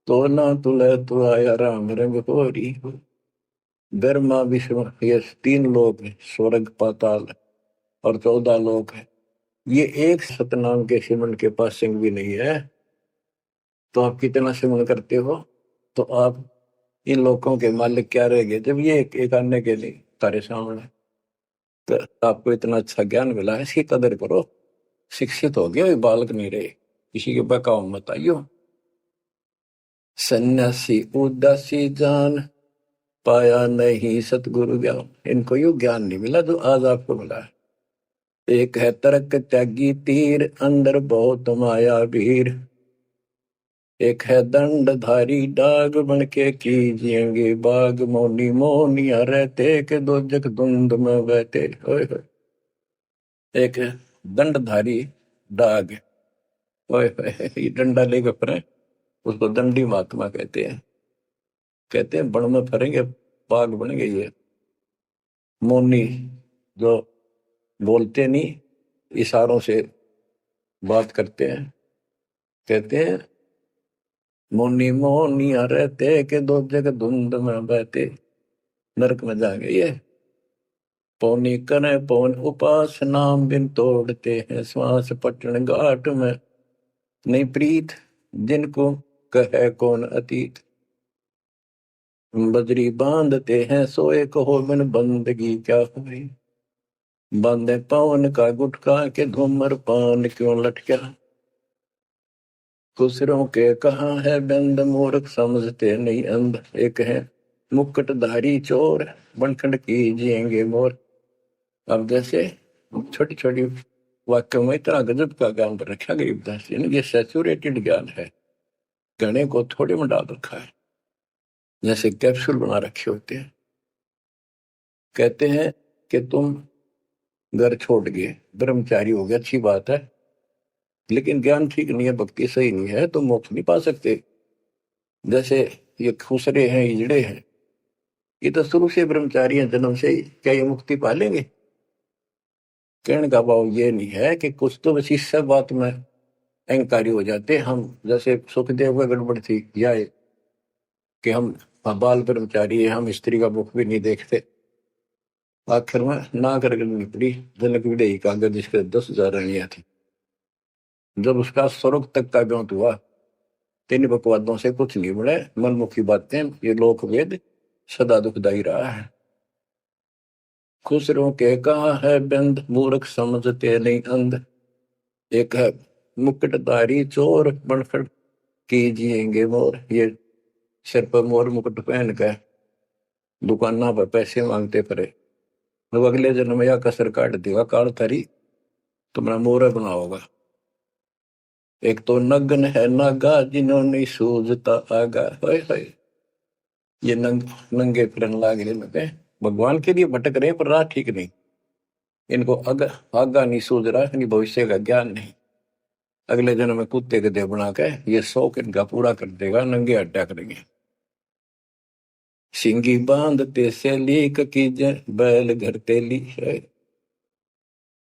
तो ना तुले तो आया राम रंग होरी हो। ब्रह्मा विष्णु ये 3 लोक है, स्वर्ग पाताल और 14 लोक है। ये एक सतनाम के सिमरन के पास सिंह भी नहीं है। तो आप कितना सिमरन करते हो, तो आप इन लोगों के मालिक क्या रह गए जब ये एक आने के लिए तारे सामने। तो आपको इतना अच्छा ज्ञान मिला है, इसकी कदर करो। शिक्षित हो गए, बालक नहीं रहे, किसी के बहकाव मत आइयो। सन्यासी उदासी जान, पाया नहीं सतगुरु ज्ञान। इनको यो ज्ञान नहीं मिला जो आज आपको मिला है। एक है तर्क त्यागी तीर, अंदर बहुत माया भीर। एक है दंडधारी डाग, बन के कीजिएंगे बाग। मौनी मोनिया रहते के दो जग धुंध में बहते। ओए होए। एक है दंडधारी डाग, ओए होए, ये डंडा लेकर फिरे, उसको दंडी महात्मा कहते हैं। कहते हैं बण में फरेंगे, बाग बनेंगे ये। मौनी, जो बोलते नहीं, इशारों से बात करते हैं। कहते हैं मोनी मोनिया रहते के दो जग धुंध में बहते। नरक में जाएंगे ये। पौनी करे पौन उपास, नाम बिन तोड़ते हैं श्वास। पटन घाट में नहीं प्रीत, जिनको कहे कौन अतीत। बजरी बांधते हैं सोए, कहो बिन बंदगी क्या हुई। बांधे पवन का गुटका के धूमर पान क्यों लटका। खुसरों के कहाँ है बंद, मूर्ख समझते नहीं अंध। एक है मुकुटधारी चोर, बनखंड कीजिएंगे मोर। अब जैसे छोटी छोटी वाक्य में इतना गजब का ज्ञान पर रखा गरीबदास जी ने। ये सैचुरेटेड ज्ञान है, गणे को थोड़े में डाल रखा है, जैसे कैप्सूल बना रखे होते हैं। कहते हैं कि तुम घर छोड़ गए, ब्रह्मचारी हो गया, अच्छी बात है, लेकिन ज्ञान ठीक नहीं है, भक्ति सही नहीं है, तो मोक्ष नहीं पा सकते। जैसे ये खुसरे हैं, इजड़े हैं, ये तो शुरू से ब्रह्मचारी हैं, जन्म से ही। क्या ये मुक्ति पा लेंगे? कहने का भाव ये नहीं है कि कुछ तो बस इस सब बात में अहंकारी हो जाते हम। जैसे सुखदेव का गड़बड़ थी या कि हम बाल ब्रह्मचारी है, हम स्त्री का मुख भी नहीं देखते। आखिर में ना कर निकली जनक विदेही का, जिसके 10,000 रानियां थी। जब उसका स्वर्ग तक का ब्योंत हुआ, 3 बकवादों से कुछ नहीं मिले, मनमुखी बातें, ये लोक वेद सदा दुखदाई रहा है। खुसरों के कहा है बंद, मूर्ख समझते नहीं अंध। एक है मुकुटधारी चोर, बनखड़ कीजिएंगे मोर। ये सिर पर मोर मुकुट पहन कर दुकाना पर पैसे मांगते पड़े, तो अगले जन्म या कसर काट देगा काल थारी, तुम्हारा मोर बनाओगा। एक तो नग्न है नागा, जिन्होंने सूझता आगा। हाय हाय, ये नंगे फिरन लाग रहे, भगवान के लिए भटक रहे, पर राह ठीक नहीं। इनको आगा नहीं सूझ रहा, इनकी भविष्य का ज्ञान नहीं। अगले जन्म में कुत्ते के देह बना के ये शौक इनका पूरा कर देगा, नंगे अड्डा करेंगे। सिंगी बांधते से लीक कीजे, बैल घर तेली है।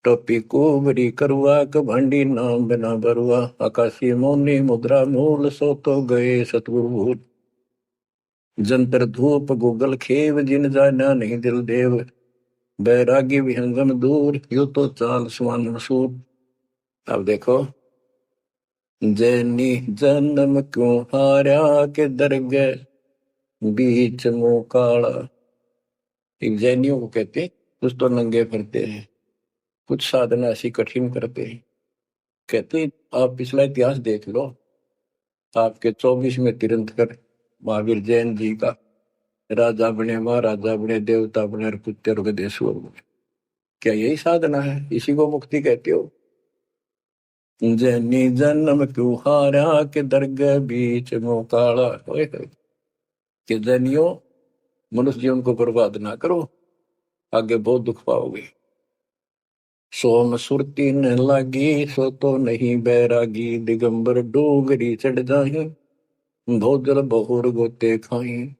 टोपी कुबरी करुआ, कभंडी नाम बिना बरुआ। आकाशी मौनी मुद्रा मूल, सो तो गए सतगुरु भूल। जंतर धूप गूगल खेव, जिन जाना नहीं दिल देव। बैरागी विहंगम दूर, यू तो चाल सुमान मसूर। अब देखो, जैनी जन्म क्यों हारा, के दरगे बीच मुंह काला। एक जैनियों को कहते हैं, कुछ तो नंगे फिरते हैं, कुछ साधना ऐसी कठिन करते हैं। कहते आप पिछला इतिहास देख लो, आपके 24वें तीर्थंकर महावीर जैन जी का राजा बने, महाराजा बने, देवता बने और पुत्र गदेश्वर बने। क्या यही साधना है? इसी को मुक्ति कहते हो? जैनी जन्म क्यों हारा के दरगाह बीच मोकाला। कि जैनियों, मनुष्य जीवन को बर्बाद ना करो, आगे बहुत दुख पाओगे। सोम सुरती न लागी, सो तो नहीं बैरागी, दिगंबर डोगरी चढ़ जाही, भोजल बहुर गोते खाई,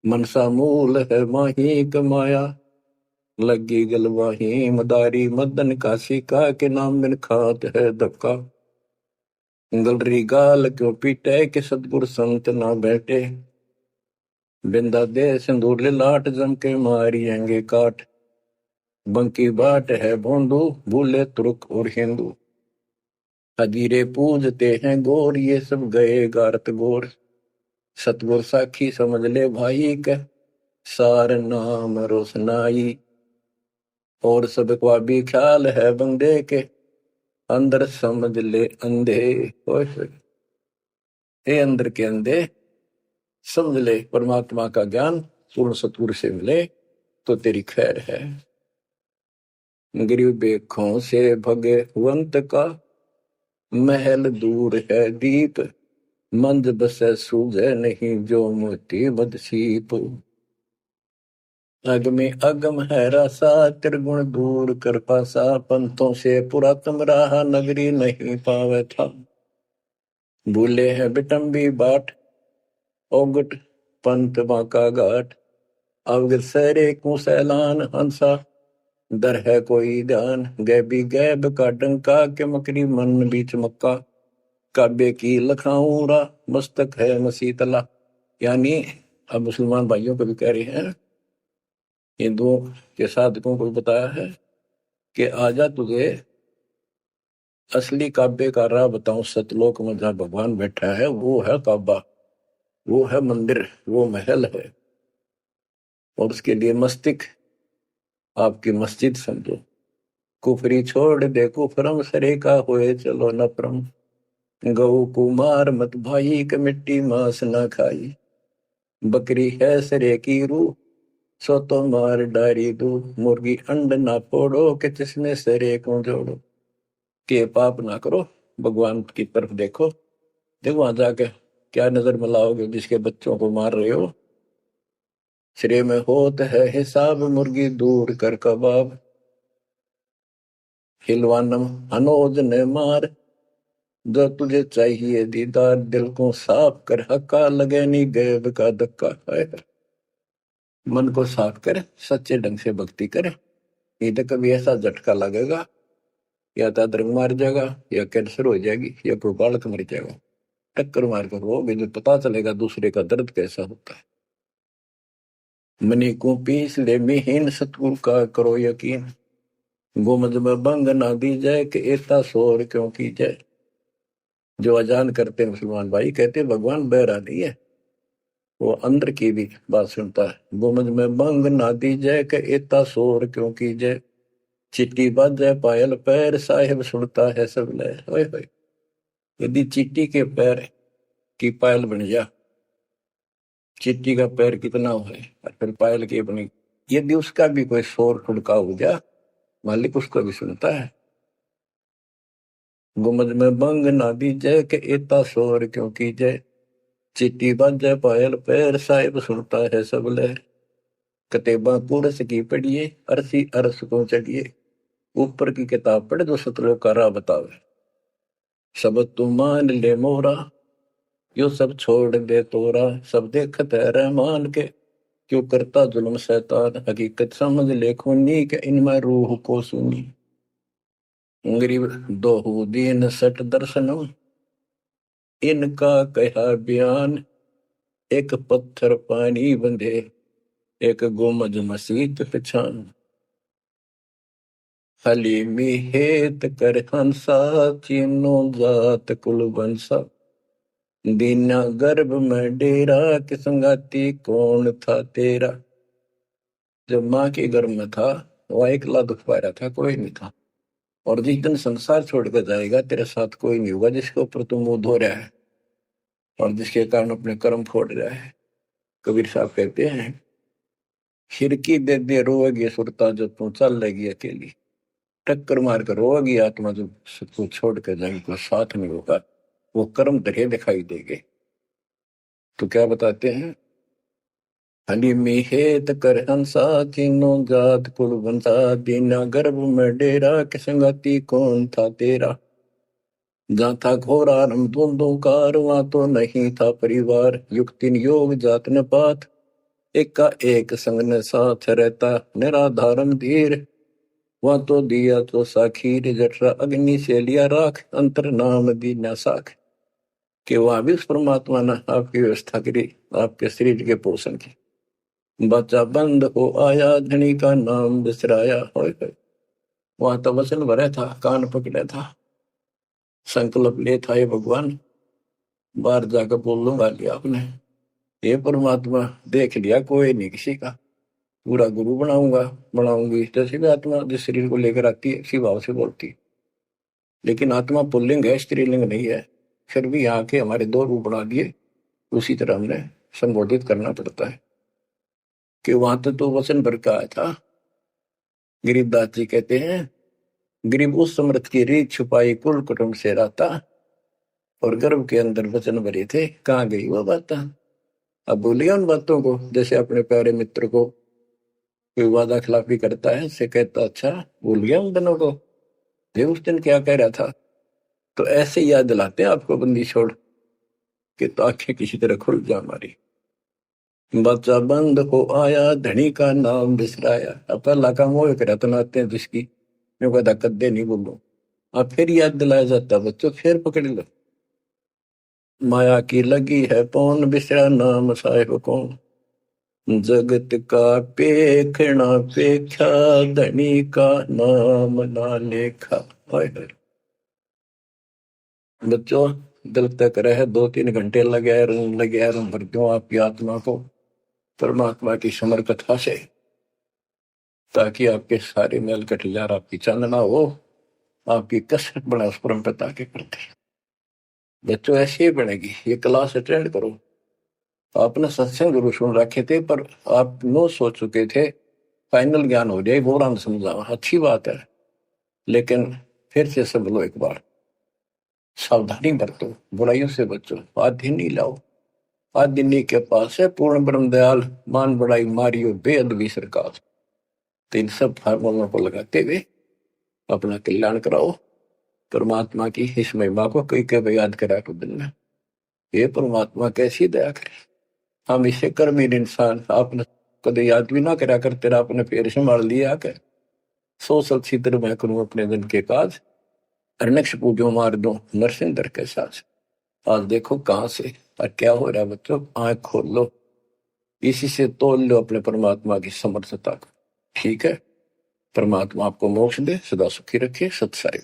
मनसा मूल है माही कमाया, लगी गलवाही मदारी, मदन काशी का के नाम बिन खात है धक्का, गलरी गाल क्यों पीटे के सतगुर संत ना बैठे, बिंदा दे सिंदूर ले लाट जम के मारियेंगे काट, बंकी बाट है भोंदू, भूले तुर्क और हिंदू, हजीरे पूजते हैं गोर, ये सब गए गारत गोर, सतगुर साखी समझ ले भाई के, सार नाम रोशनाई, और सबका भी ख्याल है बंदे के, अंदर समझ ले अंधे। ए अंदर के अंधे, समझ ले परमात्मा का ज्ञान पूर्ण सतगुरु से मिले तो तेरी खैर है। गरीब बेखों से भगवंत का, महल दूर है दीप, मंद बसे सूझे नहीं जो मोती बदसीप, अग में अगम है रसा, त्रिगुण दूर कर पासा, पंथों से पुरातन रहा, नगरी नहीं पावे था, भूले हैं बिटम्बी बाट, ओगट पंथ बांका घाट, अवसरे को सैलान हंसा, दर है कोई ध्यान, गैबी गैब का डंका, के मकरी मन बीच मक्का, काबे की लखाऊरा, मस्तक है मसीतला। यानी अब मुसलमान भाइयों को भी कह रहे हैं, हिंदुओं के साधकों को बताया है कि आजा तुझे असली काबे का राह बताऊं, सतलोक में जहां भगवान बैठा है वो है काबा, वो है मंदिर, वो महल है, और उसके लिए मस्तिक आपकी मस्जिद समझो। कुफरी छोड़ दे कुफरम, सरे का होए चलो नफरम, गौ कुमार मत भाई के मिट्टी मांस न खाई, बकरी है सरे की रूह, सो तो मार डारी दू, मुर्गी अंड ना फोड़ो के जिसमें सरे को जोड़ो, के पाप ना करो, भगवान की तरफ देखो, देखो वहां जाके क्या नजर मिलाओगे जिसके बच्चों को मार रहे हो। सिरे में होत है हिसाब, मुर्गी दूर कर कबाब, हिलवानम अनोज ने मार, जो तुझे चाहिए दीदार, दिल को साफ कर हक्का, लगे नहीं गैब का धक्का है। मन को साफ कर, सच्चे ढंग से भक्ति कर, नहीं तो कभी ऐसा झटका लगेगा, या तो अदरंग मार जाएगा, या कैंसर हो जाएगी, या कोई बालक मर जाएगा, टक्कर मार कर वो भी पता चलेगा दूसरे का दर्द कैसा होता है। मनी को पीस ले मिहीन, सतगुरु का करो यकीन, गुमज में बंग ना दी जाए, कि इतना शोर क्यों की जाए। जो अजान करते मुसलमान भाई कहते भगवान बहरा नहीं है, वो अंदर की भी बात सुनता है। गुमज में बंग ना दी जाए, कि इतना शोर क्यों की जाए, चिट्टी बाजे पायल पैर, साहिब सुनता है सब लय। ओए होए, यदि चिट्टी के पैर की पायल बन जा, चिट्टी का पैर कितना हो है और फिर पायल की बनी, यदि उसका भी कोई शोर खुड़का हो जा, मालिक उसको भी सुनता है। गुमज में बंग ना दी जय, के इतना शोर क्यों की जय, चिट्टी बाजे पायल पैर, साहिब सुनता है सब लहर। कतेबा कुरस की पढ़िए, अरसी अरस को चढ़िए, ऊपर की किताब पढ़ जो सतलोक का राह बतावे, सब तू मान ले मोरा, यो सब छोड़ दे तोरा, सब देखत है रहमान के, क्यों करता जुल्म शैतान, हकीकत समझ ले खूनी, के इनमें रूह को सुनी। गरीब दोहू दीन सट दर्शनम, इनका कहा बयान, एक पत्थर पानी बंधे, एक गोमज मसीत पहचान, हलीमी हेत कर हंसा, चीनो जात कुल बंसा, दीना गर्भ में डेरा, कि संगाती कौन था तेरा। जब माँ के गर्भ में था वह अकेला दुख पा रहा था, कोई नहीं था, और जिस दिन संसार छोड़कर जाएगा तेरे साथ कोई नहीं होगा जिसके ऊपर तू मुंह धो रहा है और जिसके कारण अपने कर्म फोड़ रहा है। कबीर साहब कहते हैं, खिड़की दे दे रोएगी सुरता जो तू चल लेगी अकेली। टक्कर मार कर रोएगी आत्मा जो तू छोड़ कर जाएगी, कोई साथ नहीं होगा, वो कर्म धरे दिखाई देंगे। तो क्या बताते हैं, हनी मिहेत कर हंसा तीनों जात कुल बंसा दीना गर्भ में डेरा के संगति कौन था तेरा। जहाँ था घोरा रम धुंधों कार वहां तो नहीं था परिवार। युक्तिन योग जात न पात एक का एक संग न साथ रहता निराधारम धीर। वहां तो दिया तो साखीर जठरा अग्नि से लिया राख अंतर नाम दीना साख। कि वहां भी उस परमात्मा ने आपकी व्यवस्था करी आपके शरीर के पोषण की। बच्चा बंद हो आया धनी का नाम बिसराया हो। वहां तो वचन भरा था, कान पकड़ा था, संकल्प ले था, ये भगवान बाहर जाकर बोल लूंगा लिया आपने, ये परमात्मा देख लिया कोई नहीं किसी का, पूरा गुरु बनाऊंगा बनाऊंगी। जैसे भी आत्मा जिस शरीर को लेकर आती है इसी भाव से बोलती है। लेकिन आत्मा पुल्लिंग है, स्त्रीलिंग नहीं है। फिर भी यहाँ के हमारे दो रूप बना दिए, उसी तरह हमने संबोधित करना पड़ता है। कि वहां तो वचन भर का आया था। गरीबदास जी कहते हैं, गरीब उस समृद्ध की रीत छुपाई कुल कुटुंब से रहता और गर्भ के अंदर वचन भरे थे, कहाँ गई वो बात। अब भूलिए उन बातों को। जैसे अपने प्यारे मित्र को कोई वादा खिलाफी करता है, से कहता अच्छा भूल गया उन दिनों को, ये उस दिन क्या कह रहा था। तो ऐसे याद दिलाते हैं आपको बंदी छोड़ के, तो आंखें किसी तरह खुल जा हमारी। बच्चा बंद हो आया धनी का नाम बिसराया। अब पहला काम वो एक रत्न आते हैं जिसकी मैं कहता कद्दे नहीं बोलूं। अब फिर याद दिलाया जाता बच्चों, फिर पकड़ लो। माया की लगी है पौन बिसरा नाम साहिब कौन। जगत का पेखना पेखा धनी का नाम ना लेखा। बच्चों दिल तक रहे 2-3 घंटे लगे भर दूं आपकी आत्मा को परमात्मा की समर कथा से, ताकि आपके सारे मेल कट जाए, आपकी चांदना हो, आपकी कसरत बना उस परम पिता के प्रति। बच्चों ऐसे ही बनेगी। ये क्लास अटेंड करो। आपने सत्संग जरूर सुन रखे थे पर आप नो सोच चुके थे फाइनल ज्ञान हो जाए, गौरान समझा, अच्छी बात है। लेकिन फिर से सब लो एक बार, सावधानी बरतो, बुराइयों से बचो, आदि नहीं लाओ। आदिनी के पास है पूर्ण ब्रह्म दयाल, मान बड़ाई मारियो बेअदबी सरकार। तो इन सब फार्मूलों को लगाते हुए अपना कल्याण कराओ। परमात्मा की इस महिमा को कई कई याद करा को दिन में, ये परमात्मा कैसी दया करे। हम इसे कर्मीन इंसान आपने कदे याद भी ना करा कर, तेरा अपने पैर संभाल लिया कर। सो सत सीतर मैं करूं अपने दिन के काज, अरनक्ष पूजो मार दो नरसिंदर के साथ। आज देखो कहां से और क्या हो रहा है बच्चों, आंख खोल लो, इसी से तोल लो अपने परमात्मा की समर्थता को। ठीक है, परमात्मा आपको मोक्ष दे, सदा सुखी रखे। सत्साई।